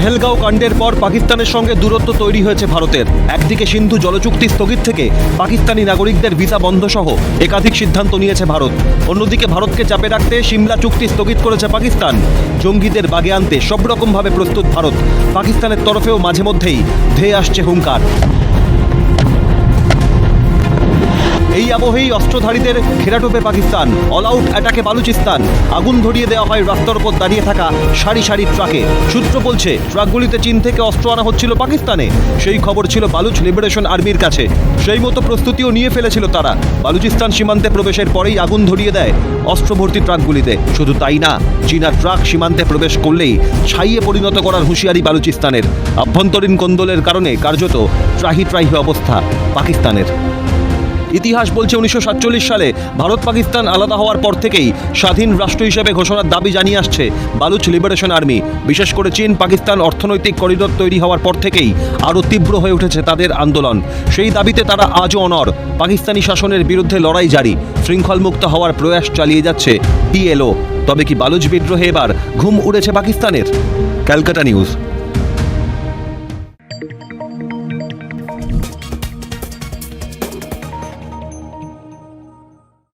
পেহেলগাঁও কাণ্ডের পর পাকিস্তানের সঙ্গে দূরত্ব তৈরি হয়েছে ভারতের। একদিকে সিন্ধু জলচুক্তি স্থগিত থেকে পাকিস্তানি নাগরিকদের ভিসা বন্ধ সহ একাধিক সিদ্ধান্ত নিয়েছে ভারত। অন্যদিকে ভারতকে চাপে রাখতে সিমলা চুক্তি স্থগিত করেছে পাকিস্তান। জঙ্গিদের বাগে আনতে সব রকমভাবে প্রস্তুত ভারত। পাকিস্তানের তরফেও মাঝে মধ্যেই ধেয়ে আসছে হুঙ্কার। এই আবহেই অস্ত্রধারীদের ঘেরাটোপে পাকিস্তান। অল আউট অ্যাটাকে বালুচিস্তান। আগুন ধরিয়ে দেওয়া হয় রাস্তার উপর দাঁড়িয়ে থাকা সারি সারি ট্রাকে। সূত্র বলছে ট্রাকগুলিতে চীন থেকে অস্ত্র আনা হচ্ছিল পাকিস্তানে। সেই খবর ছিল বালুচ লিবারেশন আর্মির কাছে। সেই মতো প্রস্তুতিও নিয়ে ফেলেছিল তারা। বালুচিস্তান সীমান্তে প্রবেশের পরেই আগুন ধরিয়ে দেয় অস্ত্রভর্তি ট্রাকগুলিতে। শুধু তাই না, চীনা ট্রাক সীমান্তে প্রবেশ করলেই ছাইয়ে পরিণত করার হুঁশিয়ারি বালুচিস্তানের। আভ্যন্তরীণ কোন্দলের কারণে কার্যত ত্রাহি ত্রাহি অবস্থা পাকিস্তানের। ইতিহাস বলছে 1947 সালে ভারত পাকিস্তান আলাদা হওয়ার পর থেকেই স্বাধীন রাষ্ট্র হিসেবে ঘোষণার দাবি জানিয়ে আসছে বালুচ লিবারেশন আর্মি। বিশেষ করে চীন পাকিস্তান অর্থনৈতিক করিডোর তৈরি হওয়ার পর থেকেই আরও তীব্র হয়ে উঠেছে তাদের আন্দোলন। সেই দাবিতে তারা আজও অনড়। পাকিস্তানি শাসনের বিরুদ্ধে লড়াই জারি। শৃঙ্খলমুক্ত হওয়ার প্রয়াস চালিয়ে যাচ্ছে পিএলও। তবে কি বালুচ বিদ্রোহে এবার ঘুম উড়েছে পাকিস্তানের? ক্যালকাটা নিউজ।